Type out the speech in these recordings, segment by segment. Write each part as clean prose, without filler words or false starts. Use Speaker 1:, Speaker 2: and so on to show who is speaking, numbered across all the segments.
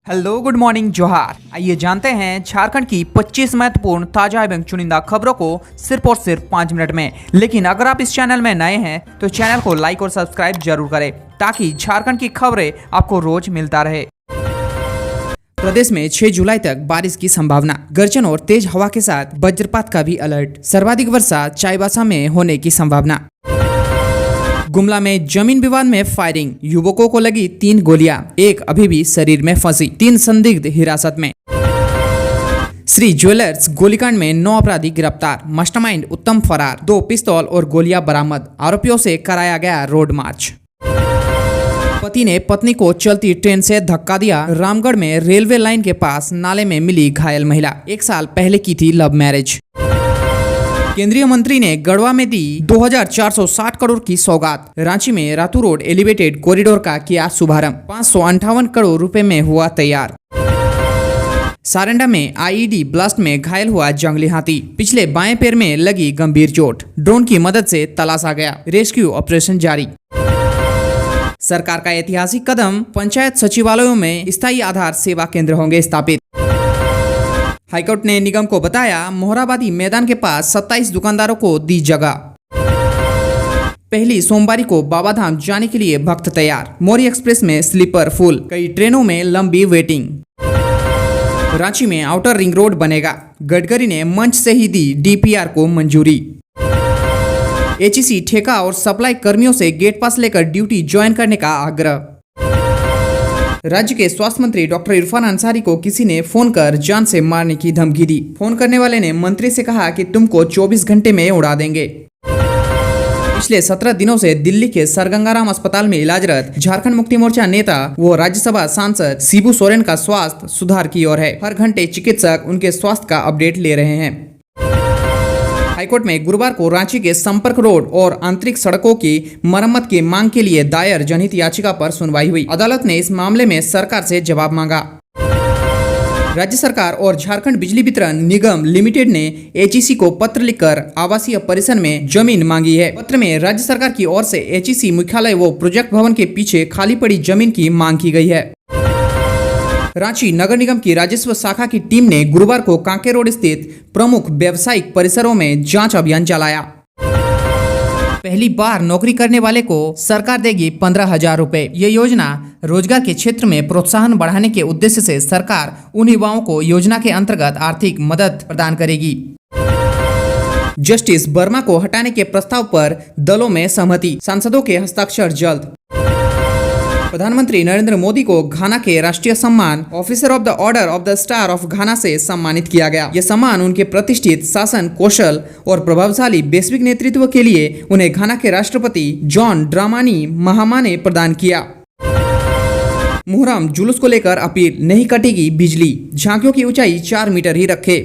Speaker 1: Hello good morning जोहार। आइए जानते हैं झारखंड की 25 महत्वपूर्ण ताजा एवं चुनिंदा खबरों को सिर्फ और सिर्फ 5 मिनट में। लेकिन अगर आप इस चैनल में नए हैं तो चैनल को लाइक और सब्सक्राइब जरूर करें ताकि झारखंड की खबरें आपको रोज मिलता रहे। प्रदेश में 6 जुलाई तक बारिश की संभावना, गर्जन और तेज हवा के साथ वज्रपात का भी अलर्ट। सर्वाधिक वर्षा चाईबासा में होने की संभावना। गुमला में जमीन विवाद में फायरिंग, युवकों को लगी 3 गोलियां, एक अभी भी शरीर में फंसी। 3 संदिग्ध हिरासत में। श्री ज्वेलर्स गोलीकांड में 9 अपराधी गिरफ्तार, मास्टरमाइंड उत्तम फरार। 2 पिस्तौल और गोलियां बरामद, आरोपियों से कराया गया रोड मार्च। पति ने पत्नी को चलती ट्रेन से धक्का दिया, रामगढ़ में रेलवे लाइन के पास नाले में मिली घायल महिला, 1 साल पहले की थी लव मैरिज। केंद्रीय मंत्री ने गढ़वा में दी 2460 करोड़ की सौगात, रांची में रातू रोड एलिवेटेड कॉरिडोर का किया शुभारंभ, 558 करोड़ रुपए में हुआ तैयार। सारंडा में आईईडी ब्लास्ट में घायल हुआ जंगली हाथी, पिछले बाएं पैर में लगी गंभीर चोट, ड्रोन की मदद से तलाशा गया, रेस्क्यू ऑपरेशन जारी। सरकार का ऐतिहासिक कदम, पंचायत सचिवालयों में स्थायी आधार सेवा केंद्र होंगे स्थापित। हाईकोर्ट ने निगम को बताया मोहराबादी मैदान के पास 27 दुकानदारों को दी जगह। पहली सोमवारी को बाबाधाम जाने के लिए भक्त तैयार, मौर्य एक्सप्रेस में स्लीपर फुल, कई ट्रेनों में लंबी वेटिंग। रांची में आउटर रिंग रोड बनेगा, गडकरी ने मंच से ही दी डीपीआर को मंजूरी। एचईसी ठेका और सप्लाई कर्मियों से गेट पास लेकर ड्यूटी ज्वाइन करने का आग्रह। राज्य के स्वास्थ्य मंत्री डॉक्टर इरफान अंसारी को किसी ने फोन कर जान से मारने की धमकी दी। फोन करने वाले ने मंत्री से कहा कि तुमको 24 घंटे में उड़ा देंगे। पिछले 17 दिनों से दिल्ली के सरगंगाराम अस्पताल में इलाजरत झारखंड मुक्ति मोर्चा नेता व राज्यसभा सांसद शिबू सोरेन का स्वास्थ्य सुधार की ओर है। हर घंटे चिकित्सक उनके स्वास्थ्य का अपडेट ले रहे हैं। हाईकोर्ट में गुरुवार को रांची के संपर्क रोड और आंतरिक सड़कों की मरम्मत की मांग के लिए दायर जनहित याचिका पर सुनवाई हुई। अदालत ने इस मामले में सरकार से जवाब मांगा। राज्य सरकार और झारखंड बिजली वितरण निगम लिमिटेड ने एचईसी को पत्र लिखकर आवासीय परिसर में जमीन मांगी है। पत्र में राज्य सरकार की ओर से एचईसी मुख्यालय व प्रोजेक्ट भवन के पीछे खाली पड़ी जमीन की मांग की गई है। रांची नगर निगम की राजस्व शाखा की टीम ने गुरुवार को कांके रोड स्थित प्रमुख व्यावसायिक परिसरों में जांच अभियान चलाया। पहली बार नौकरी करने वाले को सरकार देगी 15,000 रुपए। ये योजना रोजगार के क्षेत्र में प्रोत्साहन बढ़ाने के उद्देश्य से सरकार उन युवाओं को योजना के अंतर्गत आर्थिक मदद प्रदान करेगी। जस्टिस वर्मा को हटाने के प्रस्ताव पर दलों में सहमति, सांसदों के हस्ताक्षर जल्द। प्रधानमंत्री नरेंद्र मोदी को घाना के राष्ट्रीय सम्मान officer of the order of the star of घाना से सम्मानित किया गया। यह सम्मान उनके प्रतिष्ठित शासन कौशल और प्रभावशाली वैश्विक नेतृत्व के लिए उन्हें घाना के राष्ट्रपति जॉन ड्रामानी महामा ने प्रदान किया। मुहर्रम जुलूस को लेकर अपील, नहीं कटेगी बिजली, झांकियों की ऊंचाई 4 मीटर ही रखे।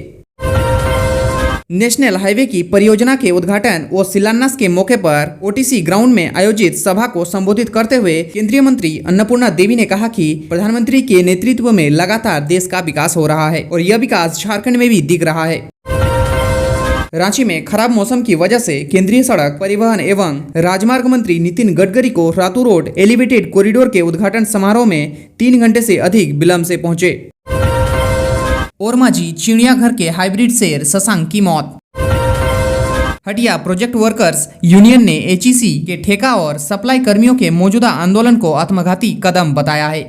Speaker 1: नेशनल हाईवे की परियोजना के उद्घाटन और शिलान्यास के मौके पर ओटीसी ग्राउंड में आयोजित सभा को संबोधित करते हुए केंद्रीय मंत्री अन्नपूर्णा देवी ने कहा कि प्रधानमंत्री के नेतृत्व में लगातार देश का विकास हो रहा है और यह विकास झारखंड में भी दिख रहा है। रांची में खराब मौसम की वजह से केंद्रीय सड़क परिवहन एवं राजमार्ग मंत्री नितिन गडकरी को रातू रोड एलिवेटेड कॉरिडोर के उद्घाटन समारोह में 3 घंटे से अधिक विलंब से पहुंचे। ओरमांझी चिड़ियाघर के हाइब्रिड शेर शशांक की मौत। हटिया प्रोजेक्ट वर्कर्स यूनियन ने एचईसी के ठेका और सप्लाई कर्मियों के मौजूदा आंदोलन को आत्मघाती कदम बताया है।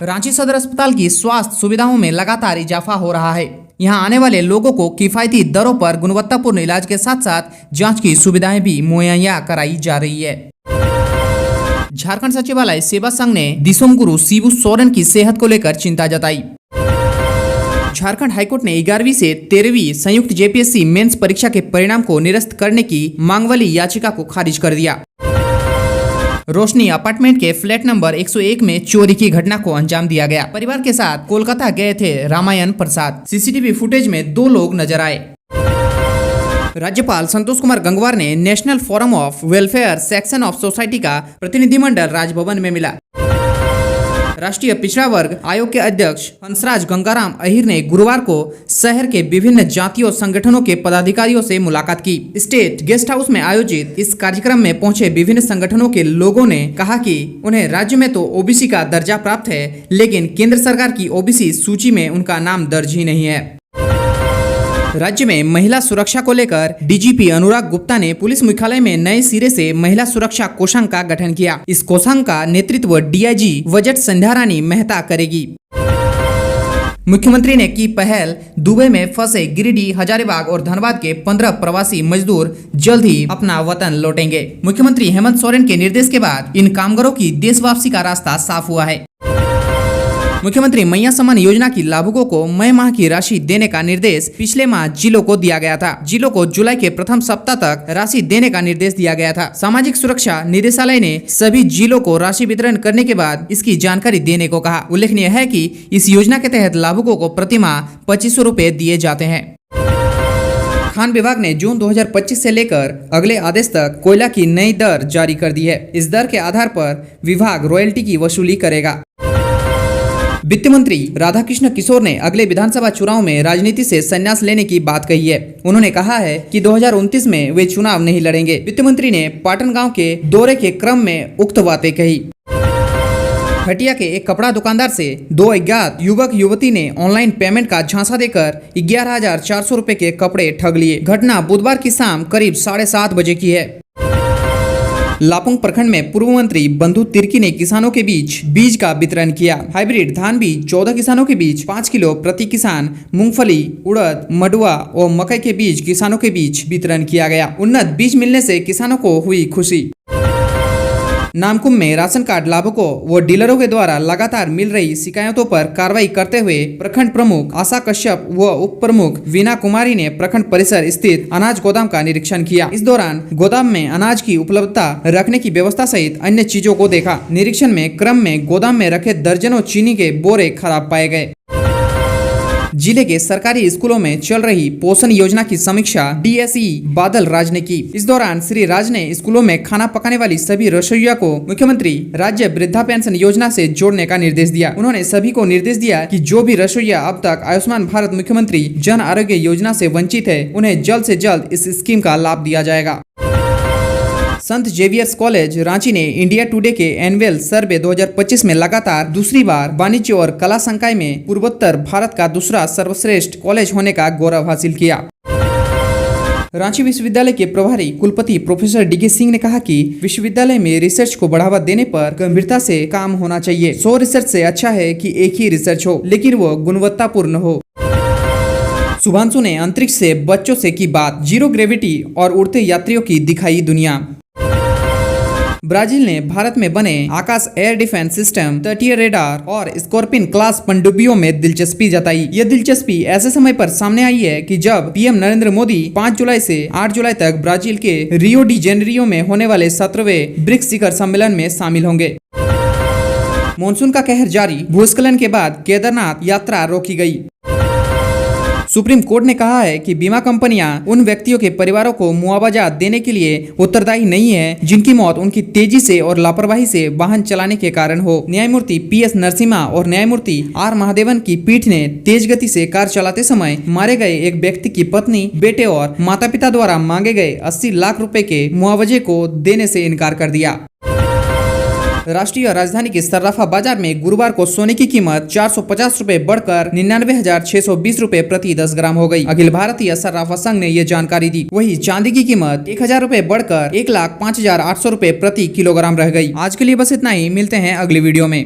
Speaker 1: रांची सदर अस्पताल की स्वास्थ्य सुविधाओं में लगातार इजाफा हो रहा है। यहां आने वाले लोगों को किफायती दरों पर गुणवत्तापूर्ण इलाज के साथ साथ जांच की सुविधाएं भी मुहैया कराई जा रही है। झारखंड सचिवालय सेवा संघ ने दिसोम गुरु शिबू सोरेन की सेहत को लेकर चिंता जताई। झारखंड हाईकोर्ट ने 11वीं से 13वीं संयुक्त जेपीएससी मेंस परीक्षा के परिणाम को निरस्त करने की मांग वाली याचिका को खारिज कर दिया। रोशनी अपार्टमेंट के फ्लैट नंबर 101 में चोरी की घटना को अंजाम दिया गया। परिवार के साथ कोलकाता गए थे रामायण प्रसाद। सीसीटीवी फुटेज में 2 लोग नजर आए। राज्यपाल संतोष कुमार गंगवार ने national forum of welfare section of society का प्रतिनिधिमंडल राजभवन में मिला। राष्ट्रीय पिछड़ा वर्ग आयोग के अध्यक्ष हंसराज गंगाराम अहिर ने गुरुवार को शहर के विभिन्न जातियों संगठनों के पदाधिकारियों से मुलाकात की। स्टेट गेस्ट हाउस में आयोजित इस कार्यक्रम में पहुंचे विभिन्न संगठनों के लोगों ने कहा कि उन्हें राज्य में तो ओबीसी का दर्जा प्राप्त है, लेकिन केंद्र सरकार की ओबीसी सूची में उनका नाम दर्ज ही नहीं है। राज्य में महिला सुरक्षा को लेकर डीजीपी अनुराग गुप्ता ने पुलिस मुख्यालय में नए सिरे से महिला सुरक्षा कोषांग का गठन किया। इस कोषांग का नेतृत्व डीआईजी वजट संध्या रानी मेहता करेगी। मुख्यमंत्री ने की पहल, दुबई में फंसे गिरिडीह, हजारीबाग और धनबाद के 15 प्रवासी मजदूर जल्द ही अपना वतन लौटेंगे। मुख्यमंत्री हेमंत सोरेन के निर्देश के बाद इन कामगारों की देश वापसी का रास्ता साफ हुआ है। मुख्यमंत्री मैया सम्मान योजना की लाभुकों को मई माह की राशि देने का निर्देश पिछले माह जिलों को दिया गया था। जिलों को जुलाई के प्रथम सप्ताह तक राशि देने का निर्देश दिया गया था। सामाजिक सुरक्षा निदेशालय ने सभी जिलों को राशि वितरण करने के बाद इसकी जानकारी देने को कहा। उल्लेखनीय है कि इस योजना के तहत लाभुकों को प्रति माह 2500 रुपए दिए जाते हैं। खान विभाग ने जून 2025 से लेकर अगले आदेश तक कोयला की नई दर जारी कर दी है। इस दर के आधार पर विभाग रॉयल्टी की वसूली करेगा। वित्त मंत्री राधाकृष्ण किशोर ने अगले विधानसभा चुनाव में राजनीति से संन्यास लेने की बात कही है। उन्होंने कहा है कि 2029 में वे चुनाव नहीं लड़ेंगे। वित्त मंत्री ने पाटन गांव के दौरे के क्रम में उक्त बातें कही। हटिया के एक कपड़ा दुकानदार से 2 अज्ञात युवक युवती ने ऑनलाइन पेमेंट का झांसा देकर 11,400 रुपए के कपड़े ठग लिए। घटना बुधवार की शाम करीब 7:30 बजे की है। लापुंग प्रखंड में पूर्व मंत्री बंधु तिर्की ने किसानों के बीच बीज का वितरण किया। हाइब्रिड धान बीज 14 किसानों के बीच 5 किलो प्रति किसान, मूंगफली, उड़द, मडुआ और मकई के बीज किसानों के बीच वितरण किया गया। उन्नत बीज मिलने से किसानों को हुई खुशी। नामकुम में राशन कार्ड लाभुकों व डीलरों के द्वारा लगातार मिल रही शिकायतों पर कार्रवाई करते हुए प्रखंड प्रमुख आशा कश्यप व उप प्रमुख वीना कुमारी ने प्रखंड परिसर स्थित अनाज गोदाम का निरीक्षण किया। इस दौरान गोदाम में अनाज की उपलब्धता रखने की व्यवस्था सहित अन्य चीजों को देखा। निरीक्षण में क्रम में गोदाम में रखे दर्जनों चीनी के बोरे खराब पाए गए। जिले के सरकारी स्कूलों में चल रही पोषण योजना की समीक्षा डीएसई बादल राज ने की। इस दौरान श्री राज ने स्कूलों में खाना पकाने वाली सभी रसोइया को मुख्यमंत्री राज्य वृद्धा पेंशन योजना से जोड़ने का निर्देश दिया। उन्होंने सभी को निर्देश दिया कि जो भी रसोइया अब तक आयुष्मान भारत मुख्यमंत्री जन आरोग्य योजना से वंचित है, उन्हें जल्द से जल्द इस स्कीम का लाभ दिया जाएगा। संत जेवियर्स कॉलेज रांची ने इंडिया टुडे के एनुअल सर्वे 2025 में लगातार दूसरी बार वाणिज्य और कला संकाय में पूर्वोत्तर भारत का दूसरा सर्वश्रेष्ठ कॉलेज होने का गौरव हासिल किया। रांची विश्वविद्यालय के प्रभारी कुलपति प्रोफेसर डीके सिंह ने कहा कि विश्वविद्यालय में रिसर्च को बढ़ावा देने पर गंभीरता से काम होना चाहिए। 100 रिसर्च से अच्छा है कि एक ही रिसर्च हो, लेकिन वो गुणवत्तापूर्ण हो। शुभांशु ने अंतरिक्ष से बच्चों से की बात, जीरो ग्रेविटी और उड़ते यात्रियों की दिखाई दुनिया। ब्राजील ने भारत में बने आकाश एयर डिफेंस सिस्टम, तटीय रेडार और स्कॉर्पियन क्लास पनडुब्बियों में दिलचस्पी जताई। यह दिलचस्पी ऐसे समय पर सामने आई है कि जब पीएम नरेंद्र मोदी 5 जुलाई से 8 जुलाई तक ब्राजील के रियो डी जेनेरियो में होने वाले 17वें ब्रिक्स शिखर सम्मेलन में शामिल होंगे। मानसून का कहर जारी, भूस्खलन के बाद केदारनाथ यात्रा रोकी गई। सुप्रीम कोर्ट ने कहा है कि बीमा कंपनियां उन व्यक्तियों के परिवारों को मुआवजा देने के लिए उत्तरदायी नहीं है जिनकी मौत उनकी तेजी से और लापरवाही से वाहन चलाने के कारण हो। न्यायमूर्ति पीएस नरसिम्हा और न्यायमूर्ति आर महादेवन की पीठ ने तेज गति से कार चलाते समय मारे गए एक व्यक्ति की पत्नी, बेटे और माता पिता द्वारा मांगे गए 80 लाख रुपए के मुआवजे को देने से इनकार कर दिया। राष्ट्रीय राजधानी के सर्राफा बाजार में गुरुवार को सोने की कीमत 450 रुपए बढ़कर 99,620 रुपए प्रति 10 ग्राम हो गई। अखिल भारतीय सर्राफा संघ ने ये जानकारी दी। वहीं चांदी की कीमत 1,000 रुपए बढ़कर 1,05,800 रुपए प्रति किलोग्राम रह गई। आज के लिए बस इतना ही, मिलते हैं अगली वीडियो में।